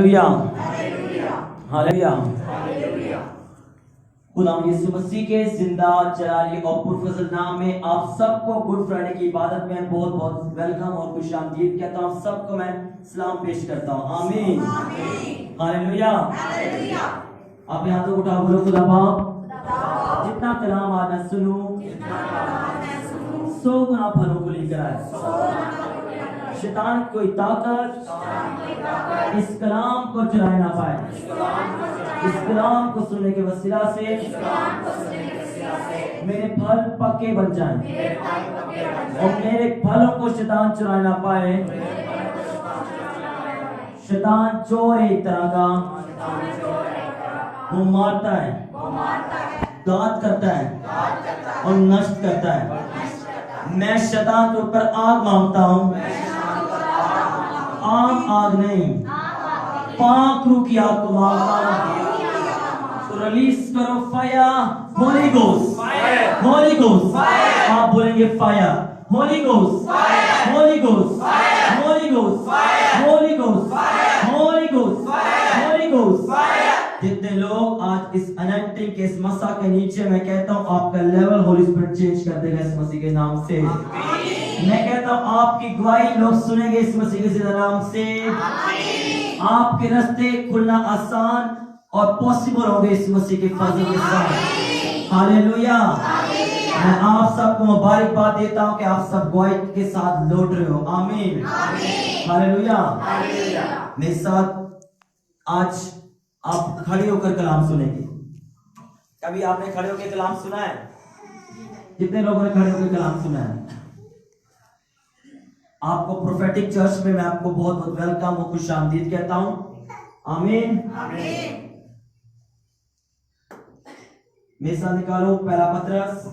Hallelujah hallelujah. खुदा यीशु मसीह के जिंदा जलाली और पुरफजल नाम में आप सबको गुड फ्राइडे की इबादत में बहुत बहुत वेलकम और खुशामदीद कहता हूँ। सबको मैं सलाम पेश करता हूँ। आमीन हालेलुया। आप यहाँ तो उठा बोलो खुदा बाप जितना कलाम आज मैं सुनूं सौ गुना फलों को लेकर आए। शैतान की कोई ताकत इस कलाम को चुराए ना पाए। इस कलाम को सुनने के वसीला से मेरे फल पक्के बन जाएं और मेरे फलों को शैतान चुराए ना पाए। शैतान चोर एक तरह का वो मारता है, घात करता है और नष्ट करता है। मैं शैतान के ऊपर आग मांगता हूँ, आम आग नहीं, पाक रूह की आग को मांगता हूँ। तो रिलीज करो fire, Holi ghost, Holi ghost. आप बोलेंगे fire, Holi ghost, Holi ghost, Holi ghost, Holi ghost, Holi ghost, Holi ghost. जितने लोग आज इस अनंटिंग के इस मसा के नीचे, मैं कहता हूँ आपका लेवल होली स्पिरिट चेंज कर देगा इस मसीह के नाम से। मैं कहता हूँ आपकी गवाही लोग सुनेंगे इस मसीह के नाम से। आपके रास्ते खुलना आसान और पॉसिबल होंगे इस मसीह के फजल के साथ। हालेलुया। मैं आप सबको मुबारकबाद देता हूँ कि आप सब गवाही के साथ लौट रहे हो। आमीन हालेलुया। मेरे साथ आज आप खड़े होकर कलाम सुनेंगे। कभी आपने खड़े होकर कलाम सुना है? कितने लोगों ने खड़े होकर कलाम सुना है? आपको प्रोफेटिक चर्च में मैं आपको बहुत बहुत वेलकम और खुशामदीद कहता हूं। आमीन आमीन। मेरे साथ निकालो पहला पत्रस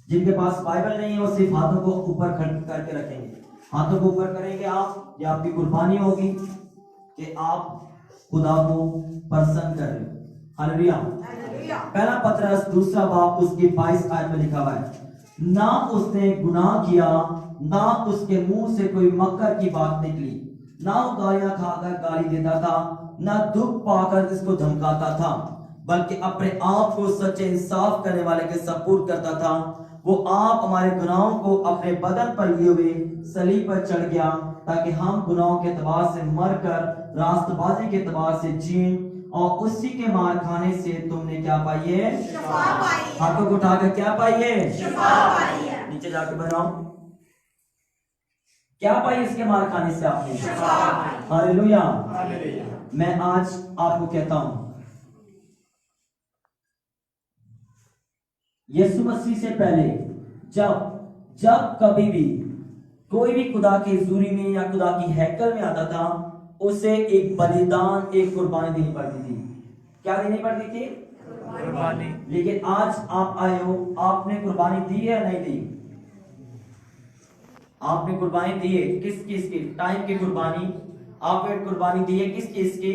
जिनके पास बाइबल नहीं है वो सिर्फ हाथों को ऊपर करके रखेंगे। हाथों को ऊपर करेंगे आप, ये आपकी कुर्बानी होगी कि आप खुदा को प्रसन्न कर रहे हो। हालेलुया। पहला पत्रस दूसरा बाब उसकी 22 आयत में लिखा हुआ है, ना उसने गुनाह किया, ना उसके मुंह से कोई मक्कर की बात निकली, ना वो गालियां खाकर गाली देता था, ना दुख पाकर इसको धमकाता था, बल्कि अपने आप को सच्चे इंसाफ करने वाले के सपुर्द करता था। वो आप हमारे गुनाहों को अपने बदन पर लिए हुए सलीब पर चढ़ गया, ताकि हम गुनाहों के एतबार से मरकर रास्तबाजी के एतबार से जिएं, और उसी के मार खाने से तुमने क्या पाई है? हाथों को उठाकर क्या पाई है? नीचे जाके बनाओ, क्या पाई इसके मार खाने से आपने? हालेलुया। मैं आज आपको कहता हूं, यीशु मसीह से पहले जब कभी भी कोई भी खुदा की हुजूरी में या खुदा की हैकल में आता था, उसे एक बलिदान, एक कुर्बानी देनी पड़ती थी। क्या देनी पड़ती थी? कुर्बानी। लेकिन आज आप आए हो, आपने कुर्बानी दी है या नहीं दी? आपने कुर्बानी दी है किस चीज की? टाइम की कुर्बानी। आपने कुर्बानी दी है किस चीज की?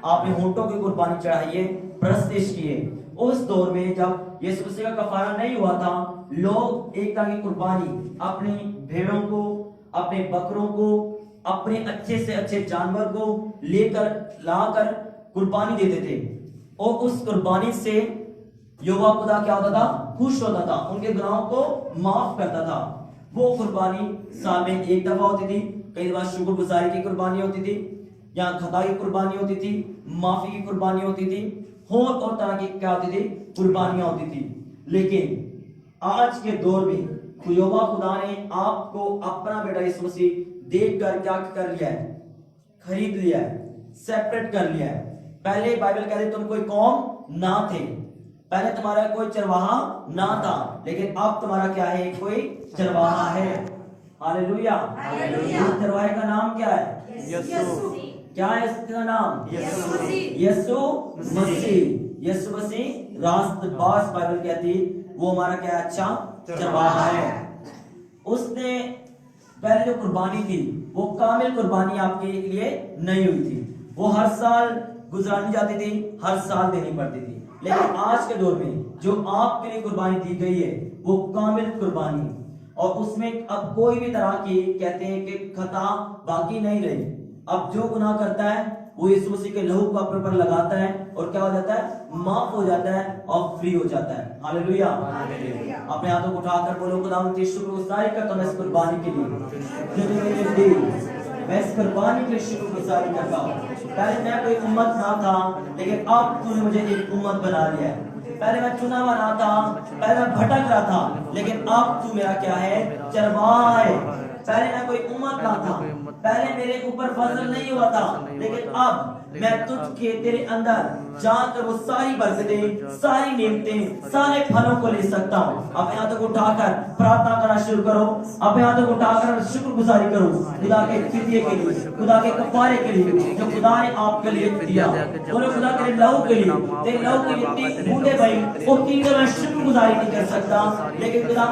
आपने होंठों की कुर्बानी चढ़ाई है, प्रस्तिश की है। उस दौर में जब यीशु मसीह का कफारा नहीं हुआ था, लोग एक तरह की कुर्बानी अपनी भेड़ों को, अपने बकरों को, अपने अच्छे से अच्छे जानवर को लेकर लाकर कुर्बानी देते थे, और उस कुर्बानी से यहोवा खुदा क्या होता था? खुश होता था, उनके गुनाहों को माफ करता था। वो कुर्बानी साल में एक दफा होती थी, कई बार शुक्रगुजारी की कुर्बानी होती थी, या खता की कुर्बानी होती थी, माफी की कुर्बानी होती थी, और तरह की क्या होती थी? कुर्बानियां होती थी। लेकिन आज के दौर में यहोवा खुदा ने आपको अपना बेटा यीशु मसीह देखकर क्या कर लिया है? खरीद लिया है, सेपरेट कर लिया है। पहले बाइबल कहती तुम कोई कौम ना थे, पहले तुम्हारा कोई चरवाहा ना था, लेकिन अब तुम्हारा क्या है? कोई चरवाहा है। हालेलुया। उस चरवाहे का नाम क्या है? यीशु। क्या है इसका नाम? यीशु मसीह। यीशु मसीह रास्तबाज बाइबल कहती वो हमारा क्या? अच्छा चरवाहा है। उसने पहले जो कुर्बानी थी वो कामिल कुर्बानी आपके लिए नहीं हुई थी, वो हर साल गुजरानी जाती थी, हर साल देनी पड़ती थी। लेकिन आज के दौर में जो आपके लिए कुर्बानी दी गई है वो कामिल कुर्बानी, और उसमें अब कोई भी तरह की कहते हैं कि खता बाकी नहीं रही। अब जो गुनाह करता है वो यीशु मसीह के लहू को अपने पर लगाता है और क्या हो जाता है, माफ हो जाता है और फ्री हो जाता है। हालेलुया। अपने हाथों को उठाकर बोलो, खुदावंद यीशु को शुक्रगुजारी करता हूं मैं इस कुर्बानी के लिए, मैं इस कुर्बानी के लिए शुक्रगुजारी करता हूं। पहले मैं कोई उम्मत ना था, लेकिन अब तूने मुझे एक उम्मत बना लिया है। पहले मैं चुना हुआ ना था, पहले मैं भटक रहा था, लेकिन अब तू मेरा क्या है, चरवाहा है। पहले मैं कोई उम्मत ना था, पहले मेरे ऊपर फजल नहीं हुआ था, लेकिन अब मैं तुझके तेरे अंदर जाकर वो सारी बरकतें, सारी नेमतें, सारे फलों को ले सकता हूँ। अपने हाथों को उठाकर प्रार्थना करना शुरू करो, अपने हाथों को उठाकर शुक्रगुजारी करो खुदा के फिदिये के लिए, खुदा के कफारे के लिए जो खुदा ने आपके लिए दिया। बोलो खुदा तेरे लहू के लिए, तेरे लहू के लिए इतनी बूंदे भाई उतनी तो मैं शुक्रगुजारी नहीं कर सकता, लेकिन खुदा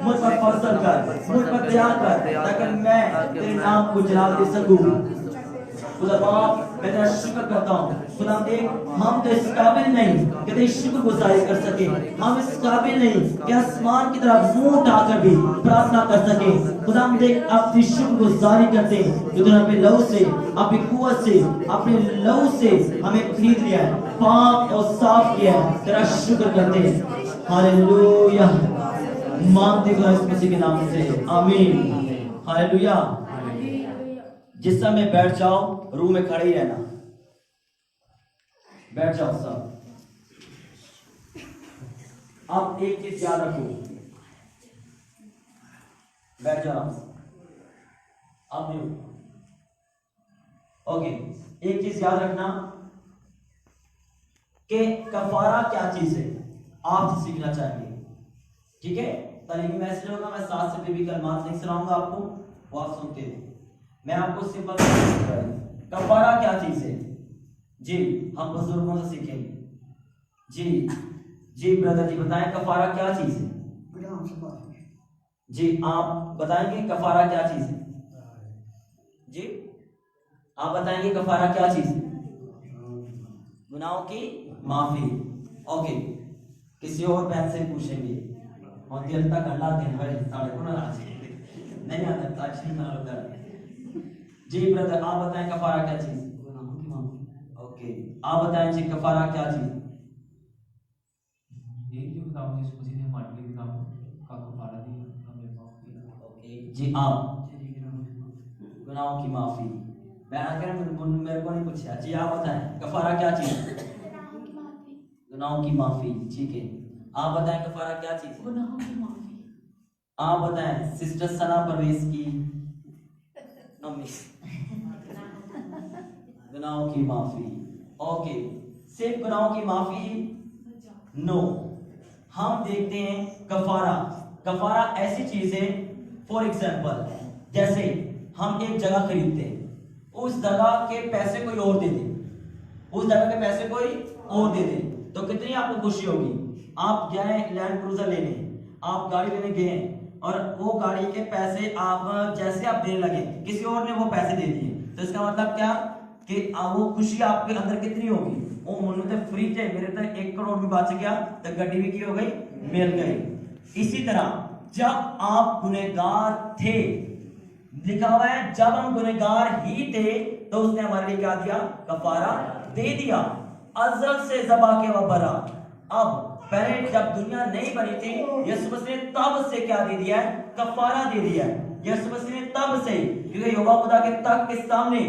मुझ पर फजल कर, मुझ पर दया कर, ताकि मैं तेरे नाम को जलाल दे सकूं। खुदा बाप मैं तेरा शुक्र करता हूँ। खुदा देख हम तो इस काबिल नहीं कि तेरी शुक्रगुजारी कर सके, हम इस काबिल नहीं कि आसमान की तरफ मुंह उठाकर भी प्रार्थना कर सके। खुदा हम देख अपनी शुक्रगुजारी करते हैं जो तूने अपने लहू से, अपनी कुव्वत से, अपने लहू से हमें खरीद लिया है, पाक और साफ किया है। तेरा शुक्र करते हैं। हालेलुया। मानते खुदा यीशु मसीह के नाम से आमीन। हालेलुया। जिस समय बैठ जाओ रूम में खड़े ही रहना, बैठ जाओ सब। अब एक चीज याद रखो, बैठ जाओ अब नहीं। ओके, एक चीज याद रखना कि कफारा क्या चीज है, आप सीखना चाहेंगे, ठीक है। तालीमी मैसेज होगा, मैं 7 से भी कलमात नहीं सुनाऊंगा आपको, वो आप सुनते हो। मैं आपको सिंपल कफारा क्या चीज है जी, हम बुजुर्गों से सीखेंगे। जी जी ब्रदर जी बताएं कफारा क्या चीज है जी, आप बताएंगे कफारा क्या चीज है जी, आप बताएंगे कफारा क्या चीज है। गुनाहों की माफी। ओके, किसी और बहन से पूछेंगे और दिल तक अल्लाह दिन भर साढ़े को नहीं आता ताकि जी ब्रदर आप बताएं कफारा क्या चीज। ओके, आप बताएं जी कफारा क्या चीज। ओके जी, आप गुनाहों की माफी। मेरे को नहीं पूछा जी, आप बताएं कफारा क्या चीज। गुनाहों की माफी, ठीक है। आप बताएं कफारा क्या चीज। गुनाहों की माफी। आप बताएं सिस्टर सना परवेज की गुनाहों की माफी। ओके, सिर्फ गुनाहों की माफी नो, हम देखते हैं कफारा। कफारा ऐसी चीज है, फॉर एग्जाम्पल जैसे हम एक जगह खरीदते हैं, उस जगह के पैसे कोई और दे दे, उस जगह के पैसे कोई और दे दे तो कितनी आपको खुशी होगी। आप गए लैंड क्रूजर लेने, आप गाड़ी लेने गए और वो गाड़ी के पैसे आप जैसे आप देने लगे, किसी और ने वो पैसे दे दिए, तो इसका मतलब क्या कि वो खुशी आपके अंदर कितनी होगी। वो मुन्ने तो फ्री थे, मेरे तो 1 करोड़ भी बच गया तो गड्डी भी की हो गई, मिल गई। इसी तरह जब आप गुनहगार थे, लिखा हुआ है जब हम गुनहगार ही थे तो उसने हमारे लिए क्या दिया, कफारा दे दिया, अज़ल से ज़बा के वह बरा। अब पहले जब दुनिया नहीं बनी थी, यीशु मसीह ने तब से क्या दे दिया है, कफारा दे दिया है। यीशु मसीह ने तब से, क्योंकि यहोवा खुदा के तख्त के सामने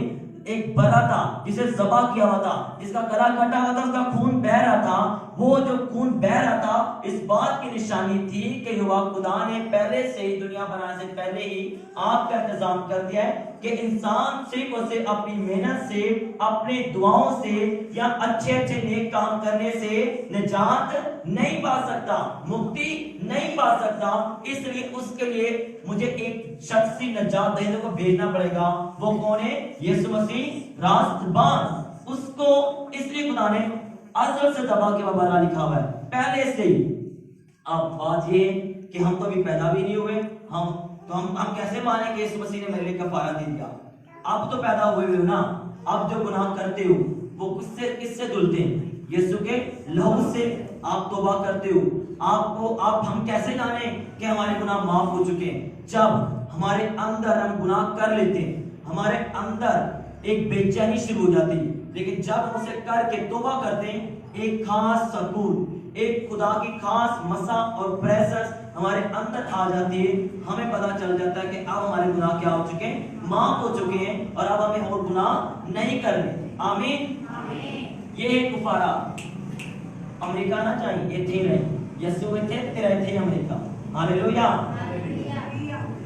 एक बरा था जिसे ज़बा किया हुआ था, जिसका गला कटा हुआ था, उसका खून बह रहा था। वो जो खून बह रहा था इस बात की निशानी थी कि यहोवा खुदा ने पहले से ही, दुनिया बनाने से पहले ही आपका इंतजाम कर दिया है कि इंसान सिर्फ और सिर्फ अपनी मेहनत से, अपने दुआओं से या अच्छे अच्छे नेक काम करने से निजात नहीं पा सकता, मुक्ति नहीं पा सकता। इसलिए उसके लिए मुझे एक शख्सी निजात देने को भेजना पड़ेगा। वो कौन है? यीशु मसीह रास्तबाज। उसको इसलिए खुदा ने अज़ल से दबा के बना लिखा हुआ है पहले से ही। अब बात ये कि हम तो अभी पैदा भी नहीं हुए, हम कैसे माने कि यीशु मसीह ने मेरे लिए कफारा दे दिया। अब तो पैदा हुए हो ना, अब जो गुनाह करते हो वो किससे धुलते हैं? यीशु के लहू से। आप तौबा करते हो, आप हम कैसे जाने कि हमारे गुनाह माफ हो चुके हैं? जब हमारे अंदर हम गुनाह कर लेते हैं, हमारे अंदर एक बेचैनी शुरू हो जाती है, लेकिन जब हम उसे करके तौबा करते हैं, एक खास सुकून, एक खुदा की खास मसा और प्रेजेंस हमारे अंदर आ जाती है। हमें पता चल जाता है कि अब हमारे गुनाह क्या हो चुके हैं, माफ हो चुके हैं, और अब हमें और गुनाह नहीं करने। आमीन। ये है कुफारा। अमेरिका ना चाहिए ये थे नहीं, यीशु थे तेरे थे अमेरिका। हालेलुया।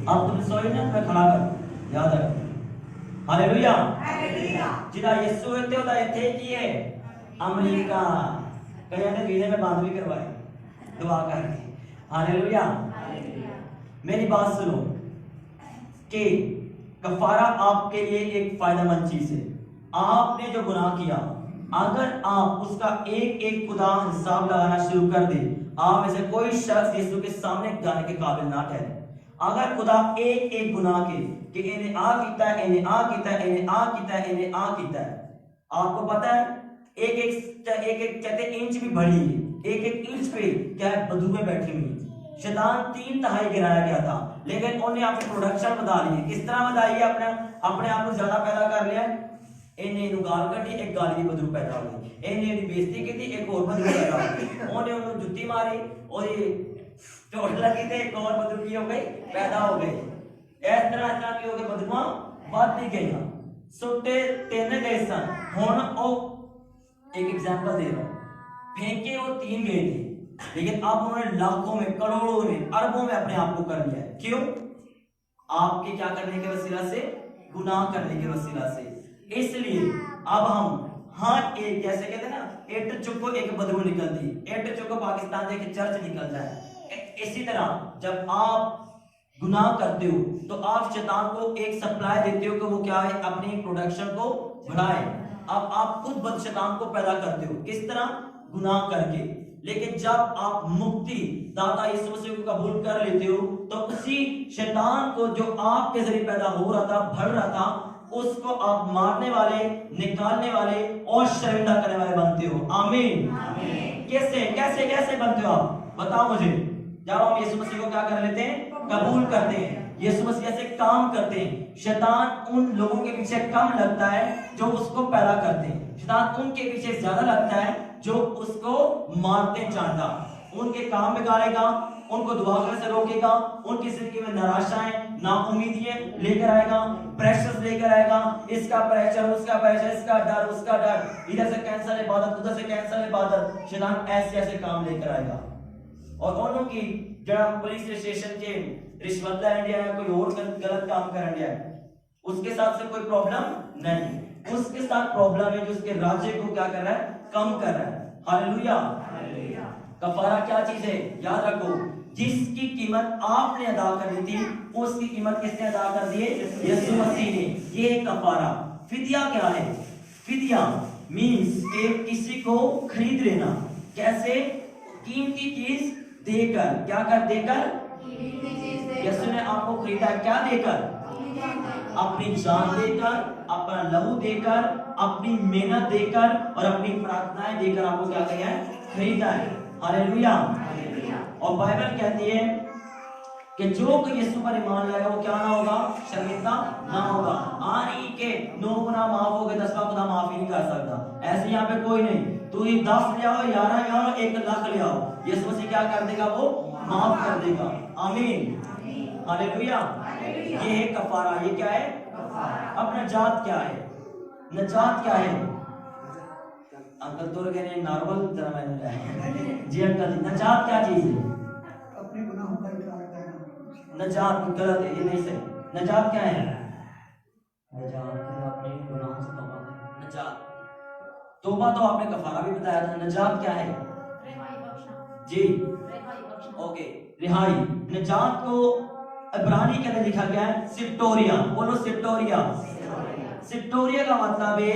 अब तुम सोए ना, मैं खड़ा कर याद रख। हालेलुया। जिदा यीशु थे उदा थे की है अमेरिका। कहीं ने वीजे में बांध भी करवाए दुआ करके। हालेलुया। मेरी बात सुनो कि कफारा आपके लिए एक फायदेमंद चीज है। आपने जो गुनाह किया, अगर आप उसका एक एक खुदा हिसाब लगाना शुरू कर दे, आप में से कोई शख्स यीशु के सामने जाने के काबिल ना ठहरे। अगर खुदा एक एक गुनाह के कि इन्हें आ कीता है, इन्हें आ कीता है, इन्हें आ कीता है, इन्हें आ कीता है, आपको पता है एक एक कहते इंच भी बढ़ी है, एक एक इंच पे क्या है बदुएं बैठी हुई है। शैतान 3 तिहाई गिराया गया था, लेकिन उन्हें अपनी प्रोडक्शन बढ़ा ली है। किस तरह बढ़ाई है? अपने आप को ज्यादा पैदा कर लिया। इन्हें गाल कटी, एक गाली बदरू पैदा हो गई। इन्हें बेइज्जती की थी, एक और बदरू पैदा हो गई। उन्हें जुत्ती मारी और ये चोट लगी थी, एक और बदरू की हो गई, पैदा हो गई। इस तरह की हो गई, बदरुआ बढ़ भी गई। सुट्टे 3 गए सन, हुण ओ एक एग्जांपल दे रहा हूं, फेंके वो 3 गए थे, लेकिन अब उन्होंने लाखों में, करोड़ों में, अरबों में अपने आप को कर लिया है। क्यों? आपके क्या करने के वसीला से? गुनाह करने के वसीला से। इसलिए अब हम एक जैसे कहते हैं ना, एट चुको एक बदबू निकलती, एट चुको पाकिस्तान देखे चर्च निकल जाए। इसी तरह जब आप गुनाह करते हो तो आप शैतान को एक सप्लाई देते हो कि वो क्या है, अपनी प्रोडक्शन को बढ़ाए। अब आप खुद शैतान को पैदा करते हो, किस तरह? गुनाह करके। लेकिन जब आप मुक्ति दाता यीशु मसीह को कबूल कर लेते हो, तो उसी शैतान को जो आपके जरिए पैदा हो रहा था, बढ़ रहा था, उसको आप मारने वाले, निकालने वाले और शर्मिंदा करने वाले बनते हो। आमीन। कैसे कैसे कैसे बनते हो आप? बताओ मुझे। जब हम यीशु मसीह को क्या कर लेते हैं? कबूल करते हैं, यीशु मसीह से काम करते हैं। शैतान उन लोगों के पीछे कम लगता है जो उसको पैदा करते हैं। शैतान उनके पीछे ज्यादा लगता है जो उसको मारते चाहता। उनके काम बिगाड़ेगा, उनको दुआ करने से रोकेगा, उनकी जिंदगी में निराशाएं, नाउमीदियां लेकर आएगा, प्रेशर्स लेकर आएगा, इसका प्रेशर, उसका प्रेशर, इसका डर, उसका डर, इधर से कैंसर इबादत, उधर से कैंसर इबादत। शैतान ऐसे ऐसे काम लेकर आएगा। और उन्हों की जब पुलिस स्टेशन के रिश्वत लेने या कोई और गलत काम करने है, उसके साथ से कोई प्रॉब्लम नहीं। उसके साथ प्रॉब्लम है जो उसके राज्य को क्या कर रहा है? कम कर रहा है। हालेलुया। कफारा क्या चीज है? याद रखो, जिसकी कीमत आपने अदा करनी थी, उसकी कीमत किसने अदा कर दी है? यीशु मसीह ने। ये कफारा। फिदिया क्या है? फिदिया मींस के किसी को खरीद लेना। कैसे? कीमती चीज देकर। क्या कर? देकर। यीशु ने आपको खरीदा, क्या देकर? अपनी जान देकर, अपना लहू देकर, अपनी मेहनत देकर और अपनी प्रार्थनाएं देकर आपको क्या किया है? खरीदा है। हालेलुया। और बाइबल कहती है कि जो कोई यीशु पर ईमान लाएगा वो क्या ना होगा? शर्मिंदा ना होगा। आनी के 9 गुना माफ हो गए, 10वां गुना माफ ही नहीं कर सकता। ऐसे यहाँ पे कोई नहीं, तू ही 10 ले आओ, 11 ले आओ, 1 लाख ले आओ, यीशु मसीह क्या कर देगा? वो माफ कर देगा। आमीन। हालेलुया। ये है कफारा। ये क्या है? अब नजात क्या है? नजात क्या है? अंकल तो कह रहे हैं नॉर्मल जरा मैंने जी अंकल, नजात क्या चीज है? अपने गुनाहों का इकरार करना। नजात गलत है, ये नहीं सही। नजात क्या है? नजात अपने गुनाहों से तौबा करना। नजात, तौबा तो आपने कफारा भी बताया था। नजात क्या है? जी ओके, रिहाई। नजात को इब्रानी के अंदर लिखा गया है सिप्टोरिया। बोलो सिप्टोरिया। सिप्टोरिया का मतलब है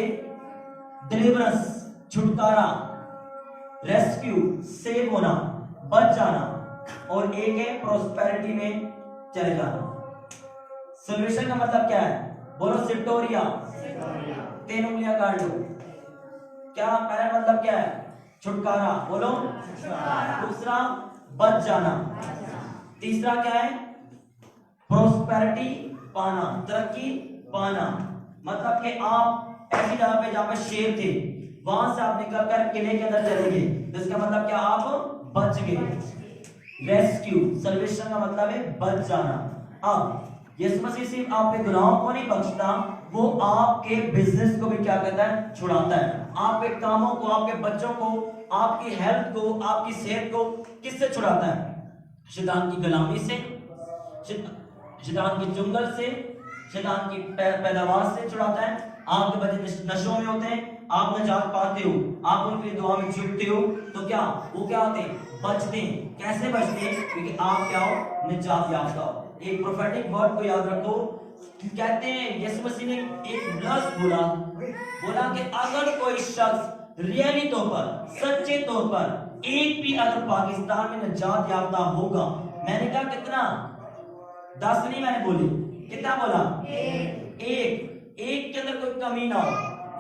डिलीवरेंस, छुटकारा, रेस्क्यू, सेव होना, बच जाना, और एक है प्रोस्पेरिटी में चले जाना। सॉल्यूशन का मतलब क्या है? बोलो सिप्टोरिया। 3 उंगलियां काट लो। क्या पहला मतलब क्या है? छुटकारा। बोलो। दूसरा बच जाना। तीसरा क्या है? प्रोस्पेरिटी पाना, तरक्की पाना। मतलब कि आप ऐसी जगह पे जहां पे शेर थे, वहां से आप निकल कर किले के अंदर चले गए, तो इसका मतलब क्या? आप बच गए। रेस्क्यू, सल्वेशन का मतलब है बच जाना। अब यीशु मसीह सिर्फ आपके गुनाहों को नहीं बख्शता, वो आपके बिजनेस को भी क्या करता है? छुड़ाता है। आपके कामों को, आपके बच्चों को, आपकी हेल्थ को, आपकी सेहत को किससे छुड़ाता है? शैतान की गुलामी से, शैतान के चुंगल से, शैतान की पैदावार से छुड़ाता है। आपके बच्चे नशों में होते हैं, आप निजात पाते हो, आप उनके लिए दुआ में झुकते हो, तो क्या वो क्या होते हैं? बचते हैं। कैसे बचते हैं? क्योंकि आप क्या हो? निजात याफ्ता हो। एक प्रोफेटिक वर्ड को याद रखो। कहते हैं यीशु मसीह ने एक लफ्ज बोला कि अगर कोई शख्स रियली तौर पर, सच्चे तौर पर एक भी अगर पाकिस्तान में निजात याफ्ता होगा, मैंने कहा कितना? 10 नहीं मैंने बोली, कितना बोला? एक के अंदर कोई कमी ना हो,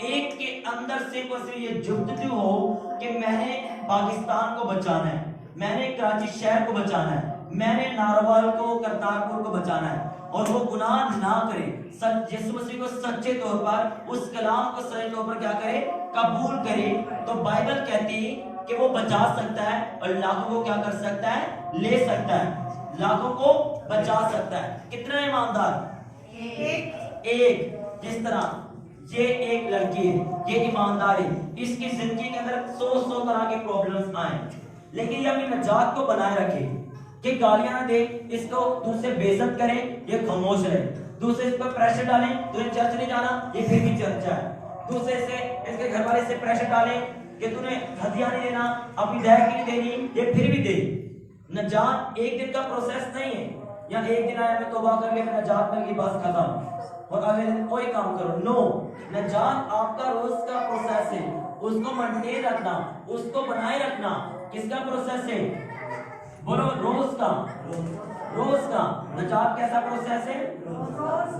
एक के अंदर से सिर्फ ये जुगतू हो कि मैंने पाकिस्तान को बचाना है, मैंने कराची शहर को बचाना है, मैंने नारवाल को, करतारपुर को बचाना है, और वो गुनाह ना करे, यीशु मसीह को सच्चे तौर पर, उस कलाम को सच्चे तौर पर क्या करे? कबूल करे, तो बाइबल कहती है कि वो बचा सकता है और लाखों को क्या कर सकता है? ले सकता है, लाखों को बचा सकता है। कितना ईमानदार? एक। जिस तरह ये एक लड़की है, ये ईमानदार है, इसकी जिंदगी के अंदर 100 तरह के प्रॉब्लम्स आए, लेकिन ये अपनी निजात को बनाए रखे कि गालियां ना दे, इसको दूसरे बेइज्जत करें, ये खामोश रहे, दूसरे इस पर प्रेशर डालें, तुझे चर्च नहीं जाना, ये फिर भी चर्च है, दूसरे से, इसके घर वाले से प्रेशर डालें कि तूने हदिया नहीं देना, अपनी दया की नहीं देनी, ये फिर भी दे। निजात एक दिन का प्रोसेस नहीं है, या एक दिन आया मैं तौबा कर लिया, मैं निजात मिल गई, बस खत्म, और अगले दिन कोई काम करो। नो, निजात आपका रोज का प्रोसेस है, उसको मेंटेन रखना, उसको बनाए रखना। किसका प्रोसेस है? बोलो, रोज का। रोज का निजात कैसा प्रोसेस है?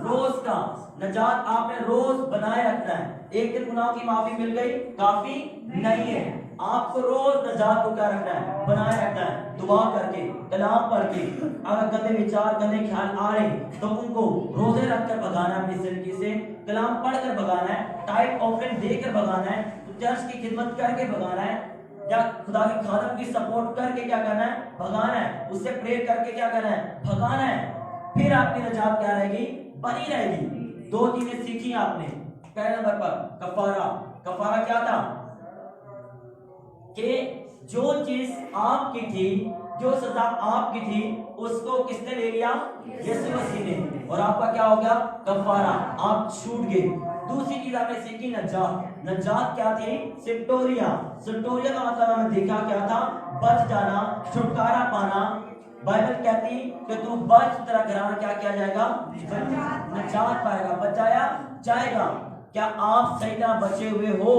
रोज का निजात आपने रोज बनाए रखना है। एक दिन गुनाह की माफी मिल गई काफी नहीं है, आपको रोज निजात को क्या रखना है? बनाए रखना है, दुआ करके, कलाम पढ़ के। अगर गंदे विचार, गंदे ख्याल आ रहे तो उनको रोजे रखकर भगाना है, अपनी जिंदगी से कलाम पढ़कर भगाना है, टाइप ऑफरिंग देकर भगाना है, चर्च की खिदमत करके भगाना है, या खुदा के खादम की सपोर्ट करके क्या करना है? भगाना है, उससे प्रे करके क्या करना है? भगाना है। फिर आपकी निजात क्या रहेगी? बनी रहेगी। 2 चीजें सीखी आपने। पहले नंबर पर कफारा। कफारा क्या था? कि जो चीज आपकी थी, जो सजा आपकी थी, उसको किसने ले लिया? यीशु मसीह ने, और आपका क्या हो गया? कफारा, आप छूट गए। दूसरी चीज आपने सीखी नजात। नजात क्या थी? सिप्टोरिया। सिप्टोरिया का मतलब हमें देखा क्या था? बच जाना, छुटकारा पाना। बाइबल कहती कि तू बच, तेरा घराना क्या किया जाएगा? नजात पाएगा, बचाया जाएगा। क्या आप सही तरह बचे हुए हो?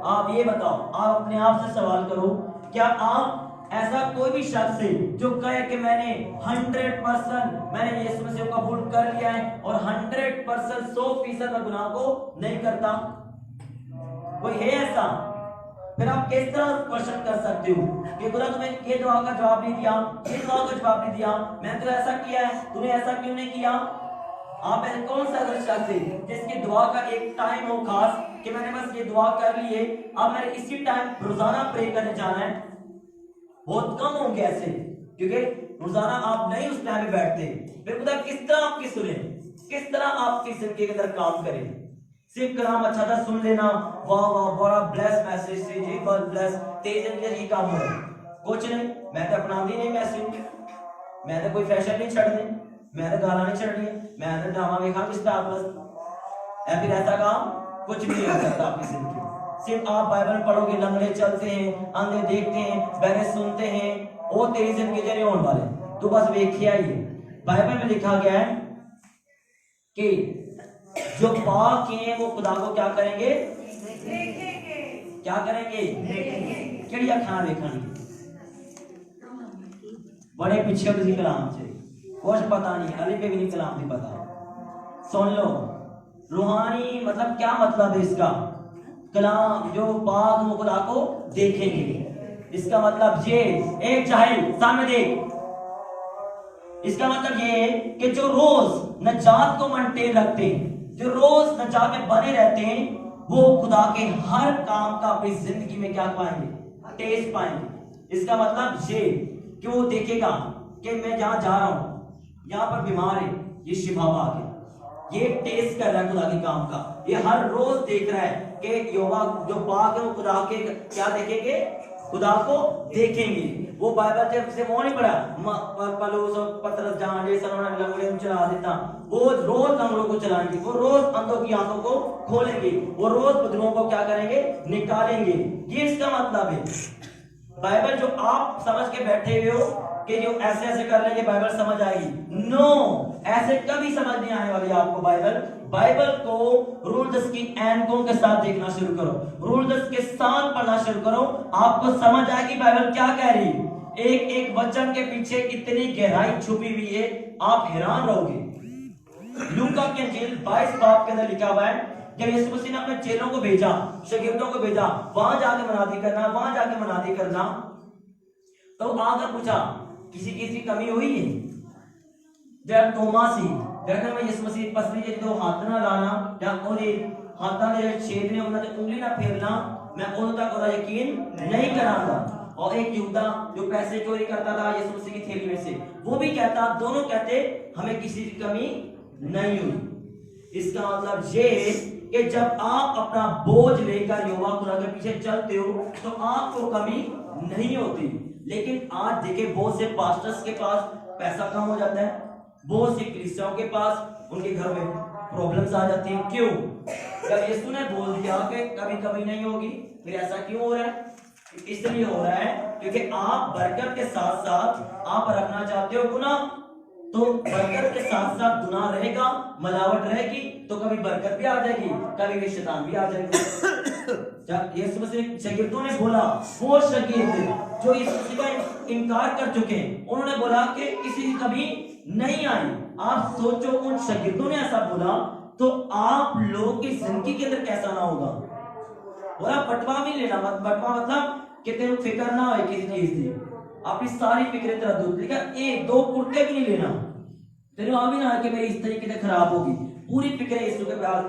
आप ये बताओ, आप अपने आप से सवाल करो, क्या आप ऐसा कोई भी शख्स है जो कहे कि मैंने 100% मैंने यीशु मसीह को कबूल कर लिया है और 100% 100% मैं गुनाह को नहीं करता? कोई है ऐसा? फिर आप किस तरह क्वेश्चन कर सकते हो कि खुदा तुम्हें ये दुआ का जवाब नहीं दिया, ये दुआ का जवाब नहीं दिया, मैंने तो ऐसा किया है, तूने ऐसा क्यों नहीं किया? आप ऐसे कौन सा शख्स है जिसकी दुआ का एक टाइम हो खास कि मैंने बस ये दुआ कर ली है, अब मैंने इसी टाइम रोजाना प्रे करने जाना है? बहुत कम होंगे ऐसे, क्योंकि रोजाना आप नहीं उस टाइम पे बैठते। फिर खुदा किस तरह आपकी सुने, किस तरह आपकी जिंदगी के अंदर काम करे? सिर्फ कलाम अच्छा था सुन लेना, वाह वाह बड़ा ब्लेस मैसेज थी जी, बहुत ब्लेस, तेज जिंदगी काम हो कुछ नहीं। मैं तो अपनाती नहीं मैसेज, मैं तो कोई फैशन नहीं छड़नी, मैं तो गाना नहीं छड़नी, मैं तो ड्रामा देखा किस पे आपस या फिर ऐसा काम कुछ भी नहीं हो सकता आपकी जिंदगी। सिर्फ आप बाइबल पढ़ोगे, लंगड़े चलते हैं, अंधे देखते हैं, बहरे सुनते हैं, वो तेरी जिंदगी के नहीं होने वाले। तू बस देखिया ही। बाइबल में लिखा गया है कि जो पाक हैं वो खुदा को क्या करेंगे? क्या करेंगे? केड़िया खाना देखनी। बड़े पीछे किसी कलाम से कुछ पता नहीं, अली पे भी नहीं कलाम नहीं पता। सुन लो, रूहानी मतलब क्या मतलब है इसका? कलाम जो पाक वो खुदा को देखेंगे, इसका मतलब ये, एक जाहिल सामने देख, इसका मतलब ये है कि जो रोज नजात को मेंटेन रखते हैं, जो रोज नजात में बने रहते हैं, वो खुदा के हर काम का अपनी जिंदगी में क्या पाएंगे, टेस्ट पाएंगे। इसका मतलब ये कि वो देखेगा कि मैं जहां जा रहा हूं, यहाँ पर बीमार है, ये शिफा पा गया, ये टेस्ट कर रहा है खुदा के काम का, ये हर रोज देख रहा है कि यहोवा जो पाक है वो खुदा के क्या देखेंगे, खुदा को देखेंगे। वो बाइबल से वो नहीं पढ़ा पलूस और पतरस जहां जैसा उन्होंने लंगड़े में चला देता, वो रोज लंगड़ों को चलाएंगे, वो रोज अंधों की आंखों को खोलेंगे, वो रोज बदलों को क्या करेंगे, निकालेंगे। ये इसका मतलब है। बाइबल जो आप समझ के बैठे हुए हो कि जो ऐसे ऐसे कर लेंगे बाइबल समझ आएगी, नो, ऐसे कभी समझ नहीं आने वाली आपको बाइबल। बाइबल को रूल 10 की एंकों के साथ देखना शुरू करो, रूल 10 के साथ पढ़ना शुरू करो, आपको समझ आएगी बाइबल क्या कह रही है। एक एक वचन के पीछे कितनी गहराई छुपी हुई है, आप हैरान रहोगे। लूका की इंजील 22 बाब के अंदर लिखा हुआ है, जब यीशु मसीह ने अपने चेलों को भेजा, शागिर्दों को भेजा, वहां जाके मनादी करना, वहां जाके मनादी करना, तो आकर पूछा किसी किसी कमी हुई है। जब तोमासी देखने में यीशु मसीह पसली जे तो हाथ ना लाना या ओरे हाथा दे छेदने उन्हें उंगली ना फेरना, मैं उन तक और यकीन नहीं कराऊंगा। और एक यहूदा जो पैसे चोरी करता था यीशु मसीह की थैली में से, वो भी कहता, दोनों कहते हमें किसी की कमी नहीं हुई। इसका मतलब ये कि जब आप अपना बोझ लेकर यहोवा खुदा के पीछे चलते हो तो आपको कमी नहीं होती। लेकिन आज देखिए बहुत से पास्टर्स के पास पैसा कम हो जाता है, बहुत से क्रिश्चियनों के पास उनके घर में प्रॉब्लम्स आ जाती हैं। क्यों? जब यीशु ने बोल दिया कि कभी कभी नहीं होगी, फिर ऐसा क्यों हो रहा है? इसलिए हो रहा है क्योंकि आप बरकत के साथ साथ आप रखना चाहते हो गुनाह, तो बरकत के साथ साथ गुनाह रहेगा, मिलावट रहेगी, तो कभी बरकत भी आ जाएगी, कभी भी शैतान भी आ जाएगा। जब यीशु मसीह शागिर्दों ने बोला, वो शागिर्द जो यीशु मसीह का इनकार कर चुके हैं, उन्होंने बोला कि किसी की कभी नहीं आई। आप सोचो उन शागिर्दों ने ऐसा बोला तो आप लोगों की जिंदगी के अंदर कैसा ना होगा। बोला बटवा भी लेना मत, बटवा मतलब कि तेरे फिक्र ना हो किसी चीज की, अपनी सारी फिक्रें तेरा दूर, ठीक है, एक दो कुर्ते भी नहीं लेना, तेरे वहां भी ना कि मेरी इस तरीके से खराब होगी, पूरी फिक्रें यीशु के पास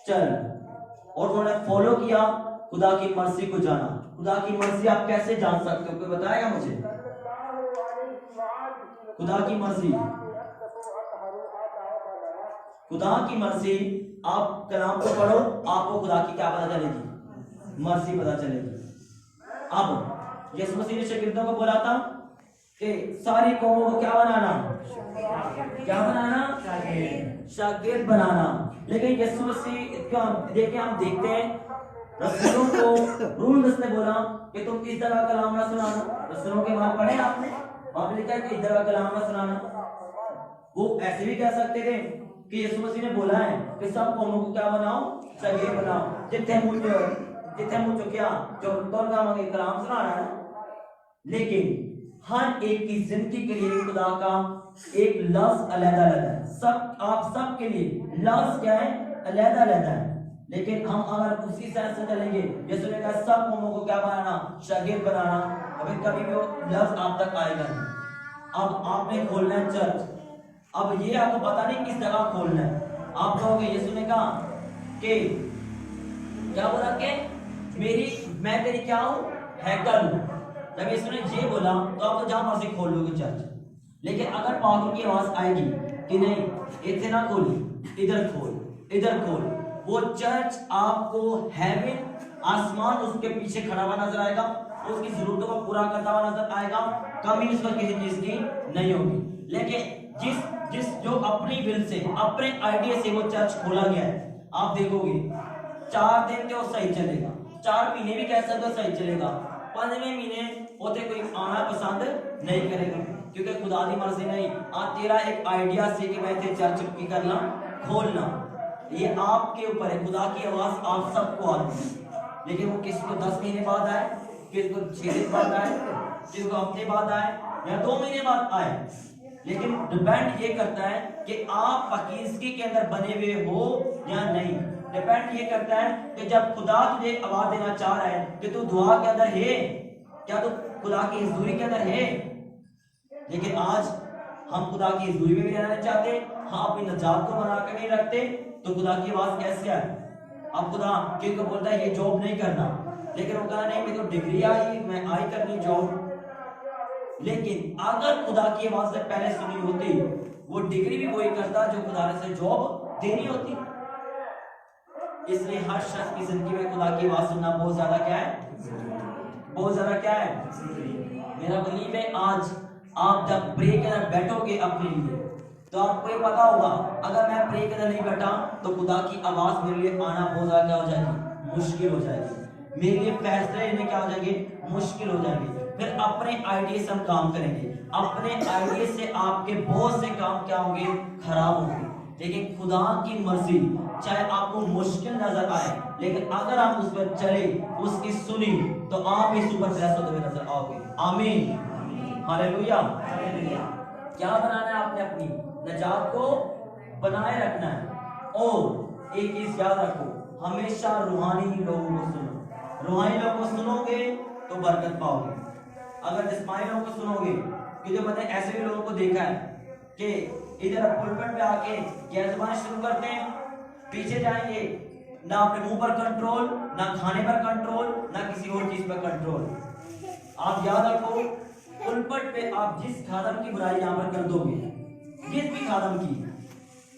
चल। और उन्होंने फॉलो किया, खुदा की मर्जी को जाना। खुदा की मर्जी आप कैसे जान सकते हो, कोई बताएगा मुझे? खुदा की मर्जी, खुदा की मर्जी, आप कलाम को पढ़ो, आपको खुदा की क्या पता चलेगी, मर्जी पता चलेगी। अब यीशु मसीह ने शागिर्दों को बोला था कि सारी कौमों को क्या बनाना, क्या बनाना, शागिर्द बनाना। लेकिन यीशु मसीह का देखिए, हम देखते हैं रसूलों को रूल 10 ने बोला कि तुम इस तरह कलाम ना सुनाना। रसूलों के वहां पढ़े आपने, वहां पे लिखा है कि इस तरह कलाम ना सुनाना। वो ऐसे भी कह सकते थे कि यीशु मसीह ने बोला है कि सब कौमों को क्या बनाओ, शागिर्द बनाओ। जितने मुझ क्या जो दुर्गा मांगे कलाम सुनाना है। लेकिन हर एक की जिंदगी के लिए खुदा का एक लफ्ज अलग-अलग है। सब आप सब के लिए लफ्ज क्या है, अलग-अलग है। लेकिन हम अगर उसी तरह से चलेंगे, यीशु ने कहा सब कौमों को क्या बनाना, शागिर्द बनाना, कभी भी वो लफ्ज आप तक आएगा नहीं। अब आपने खोलना है चर्च, अब ये आपको पता नहीं किस जगह खोलना है। आप कहोगे यीशु ने कहा कि क्या बोला कि मैं तेरी क्या हूं, हैकल हूं। जब यीशु ने ये बोला तो आप तो जहां मर्जी खोल लोगे चर्च। लेकिन अगर पागल की आवाज आएगी कि नहीं इतने ना खोल, इधर खोल, इधर खोल, वो चर्च आपको हेवन आसमान उसके पीछे खड़ा हुआ नजर आएगा, उसकी जरूरतों को पूरा करता हुआ नजर आएगा, कमी उस पर किसी चीज की नहीं होगी। लेकिन जिस जो अपनी विल से, अपने आइडिया से वो चर्च खोला गया है, आप देखोगे 4 दिन तो सही चलेगा, 4 महीने भी कह सकते हो सही चलेगा, 5वें महीने होते कोई आना पसंद नहीं करेगा, क्योंकि खुदा की मर्जी नहीं। तेरा एक आइडिया से कि मैं तेरे चर्च की करना खोलना, ये आपके ऊपर है। खुदा की आवाज आप सबको आती है, लेकिन वो किसी को 10 महीने बाद आए, किसी को 6 दिन बाद आए, किसी को हफ्ते बाद आए या 2 महीने बाद आए। लेकिन डिपेंड ये करता है कि आप पाकीज़गी के अंदर बने हुए हो या नहीं। डिपेंड ये करता है कि जब खुदा तुझे आवाज देना चाह रहा है कि तू दुआ के अंदर है क्या तू खुदा की हजूरी के अंदर है? लेकिन आज हम खुदा की हजूरी में भी रहना चाहते, हाँ अपनी नजात को बना कर नहीं रखते, तो खुदा की आवाज कैसे आए? अब खुदा क्योंकि बोलता है ये जॉब नहीं करना, लेकिन वो कहा नहीं मेरे को डिग्री आई, मैं आई करनी जॉब। लेकिन अगर खुदा की आवाज से पहले सुनी होती, वो डिग्री भी वही करता जो खुदा ने से जॉब देनी होती। इसलिए हर शख्स की जिंदगी में खुदा की आवाज सुनना बहुत ज्यादा क्या है? बहुत ज्यादा क्या है? मेरा बिलीव है आज आप जब प्रे के अंदर बैठोगे अपने लिए, तो आपको ये पता होगा अगर मैं प्रे के अंदर नहीं बैठा तो खुदा की आवाज मेरे लिए आना बहुत ज्यादा क्या हो जाएगी? मुश्किल हो जाएगी। मेरे लिए फैसले लेने क्या हो जाएंगे? मुश्किल हो जाएंगे। फिर अपने आइडिया से हम काम करेंगे, अपने आइडिया से आपके बहुत से काम क्या होंगे? खराब होंगे। लेकिन खुदा की मर्जी चाहे आपको मुश्किल नजर आए, लेकिन अगर आप उस पर चले, उसकी सुनी, तो आप इस ऊपर ब्लेस होते हुए नजर आओगे। आमीन, हालेलुया। क्या बनाना है आपने? अपनी नजात को बनाए रखना है। और एक चीज याद रखो, हमेशा रूहानी लोगों को सुनो। रूहानी लोगों को सुनोगे तो बरकत पाओगे। अगर जिस्मानी लोगों को सुनोगे, क्योंकि मैंने ऐसे भी लोगों को देखा है कि इधर पुलपट पे आके गैर ज़बानी शुरू करते हैं, पीछे जाएंगे, ना अपने मुंह पर कंट्रोल, ना खाने पर कंट्रोल, ना किसी और चीज पर कंट्रोल। आप याद रखो, पुलपट पे आप जिस खादम की बुराई यहाँ पर कर दोगे, जिस भी खादम की,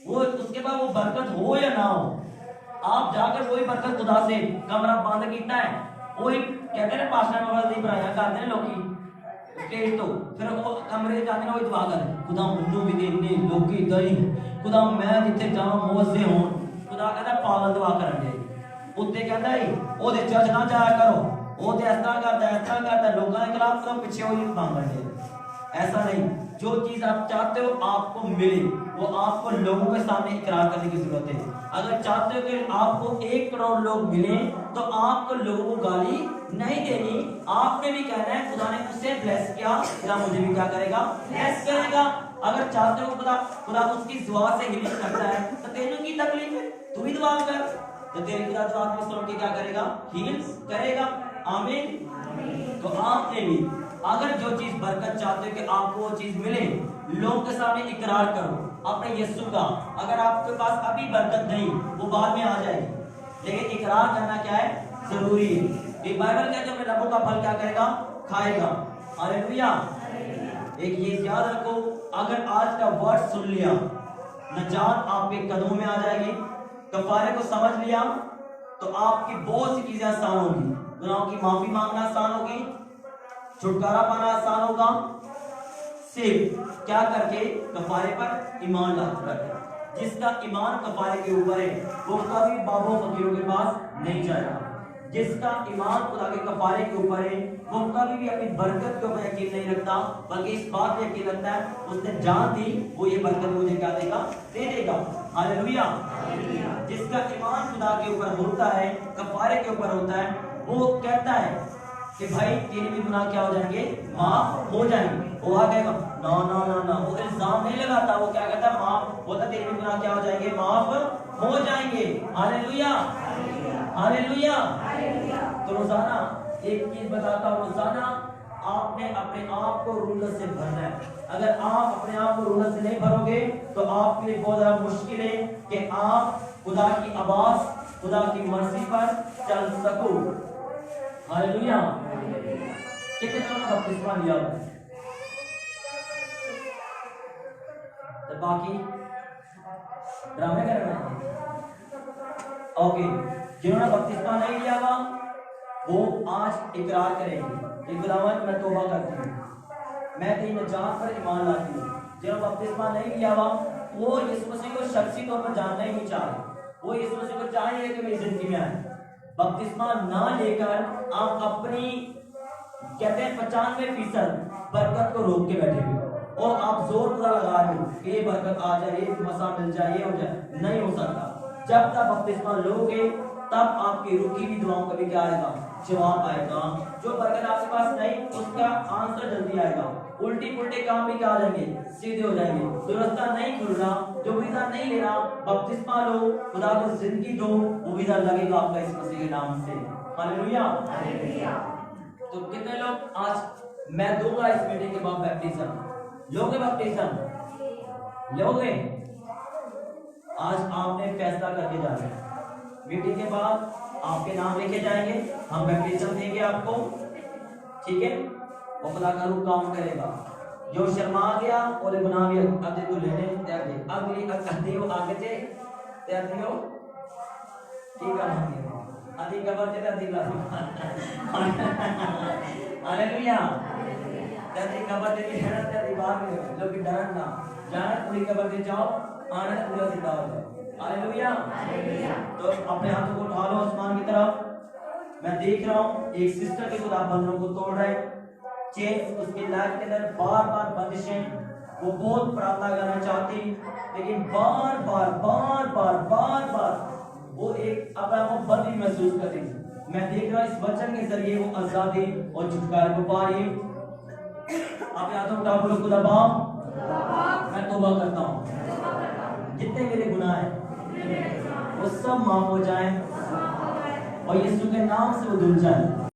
वो उसके बाद वो बरकत हो या ना हो, आप जाकर वही बरकत खुदा से कमरा बंद किया है, वही कहते हैं पास्टर बाबा दी बुराइयां करते हैं लोग तो फिर वो कमरे जाते हैं, वही दुआ कर खुदा मुन्नू भी देने लोकी दई, खुदा मैं जिथे जावां मौज से हों। खुदा कहता पागल दुआ करन दे, उत्ते कहता है ओदे चर्च ना जाया करो, ओदे इस तरह करता लोगों के खिलाफ तो पीछे वही मांगन दे। ऐसा नहीं, जो चीज आप चाहते हो आपको मिले, वो आपको लोगों के सामने इकरार करने की जरूरत है। अगर चाहते हो कि आपको 1 करोड़ लोग मिले, तो आपको लोगों को गाली नहीं देनी, आपने भी कहना है खुदा ने उसे ब्लेस किया, खुदा मुझे भी क्या करेगा? ब्लेस करेगा। अगर चाहते हो खुदा उसकी दुआ से हीलिंग करता है, तो तेनों की तकलीफ है, तू भी दुआ कर, तो तेरी खुदा दुआ में सुन के क्या करेगा? हील करेगा। आमीन। तो आपने भी अगर जो चीज बरकत चाहते हो कि आपको वो चीज मिले, लोगों के सामने इकरार करो अपने यीशु का। अगर आपके पास अभी बरकत नहीं, वो बाद में आ जाएगी, लेकिन इकरार करना क्या है? जरूरी है। ये बाइबल कहते हैं रबों का फल क्या करेगा? खाएगा। हालेलुया। एक ये याद रखो, अगर आज का वर्ड सुन लिया, नजात आपके कदमों में आ जाएगी। कफारे को समझ लिया तो आपकी बहुत सी चीजें आसान होगी। गुनाहों की माफी मांगना आसान होगी, छुटकारा पाना आसान होगा, सिर्फ क्या करके? कफारे पर ईमान लाकर। जिसका ईमान कफारे के ऊपर है, वो कभी बाबों फकीरों के पास नहीं जाएगा। जिसका ईमान खुदा के कफारे के ऊपर है, वो कभी भी अपनी बरकत के ऊपर यकीन नहीं रखता, बल्कि इस बात पे यकीन रखता है उसने जान दी, वो ये बरकत मुझे क्या देगा? दे देगा। हालेलुया। जिसका ईमान खुदा के ऊपर होता है, कफारे के ऊपर होता है, वो कहता है कि भाई तेरे भी गुनाह क्या हो जाएंगे? माफ हो जाएंगे। वो आ कहेगा ना ना ना ना, वो इल्जाम नहीं लगाता, वो क्या कहता है? माफ होता, तेरे भी गुनाह क्या हो जाएंगे? माफ हो जाएंगे। Hallelujah, hallelujah. तो रोजाना एक चीज बताता हूं, रोजाना आपने अपने आप को रूलर से भरना है। अगर आप अपने आप को रूलर से नहीं भरोगे, तो आपके लिए बहुत ज्यादा मुश्किल है कि आप खुदा की आवाज, खुदा की मर्जी पर चल सको। हालेलुया। कितने लोगों ने बपतिस्मा लिया है? तो बाकी ड्रामे कर रहे हैं। ओके, जिन्होंने बपतिस्मा नहीं लिया हुआ, वो आज इकरार करेंगे, खुदावंद मैं तौबा करती हूँ, मैं तेरी नजात पर ईमान लाती हूँ। जिन्होंने बपतिस्मा नहीं लिया हुआ, वो यीशु मसीह को शख्सी तौर पर जानना ही नहीं चाहे, वो यीशु मसीह को चाहिए कि मेरी जिंदगी में आए। बपतिस्मा ना लेकर आप अपनी कहते हैं 95% बरकत को रोक के बैठे हुए, और आप जोर पूरा लगा रहे हो कि ये बरकत आ जाए, ये मसा मिल जाए, ये हो जाए। नहीं हो सकता। जब तक बपतिस्मा लोगे, तब आपकी रुकी हुई दुआओं का भी क्या आएगा? जवाब आएगा। जो बरकत आपके पास नहीं, उसका आंसर जल्दी आएगा। उल्टी पुल्टे काम भी क्या आ जाएंगे? सीधे हो जाएंगे। जो रास्ता नहीं खुल रहा, जो वीजा नहीं ले रहा, बपतिस्मा लो, खुदा को जिंदगी दो, वो वीजा लगेगा आपका इस मसीह के नाम से। हालेलुया। तो कितने लोग आज मैं दूंगा इस मीटिंग के बाद बैप्टिज्म लोगे? बैप्टिज्म लोगे? आज आपने फैसला करके जाना है। मीटिंग के बाद आपके नाम लिखे जाएंगे, हम बैप्टिज्म देंगे आपको, ठीक है? और खुदा का रूह काम करेगा। जो शर्मा गया और गुनाह भी अदे तो लेने तैयार थे, अगली अदे हो आगे थे तैयार थे हो, ठीक है? अदी कबर थे अदी ला हालेलुया। अदी कबर थे कि है ना, अदी बाहर में लोग डरन ना जाना, पूरी कबर दे जाओ, आना पूरा जिंदा हो जाओ। हालेलुया। तो अपने हाथों को उठा लो आसमान की तरफ। मैं देख रहा हूँ एक सिस्टर के खुदा बंधनों को तोड़ रहे, चेन उसके लाइफ के अंदर बार बार बंदिशें, वो बहुत प्रार्थना करना चाहती, लेकिन बार बार बार बार बार बार वो एक अपना वो बंदी महसूस करती। मैं देख रहा हूँ इस वचन के जरिए वो आजादी और छुटकारे को पा रही है। आप याद उठा बोलो, खुदा बाप मैं तौबा करता हूँ, जितने मेरे गुनाह हैं वो सब माफ हो जाएं और यीशु के नाम से वो धुल जाए।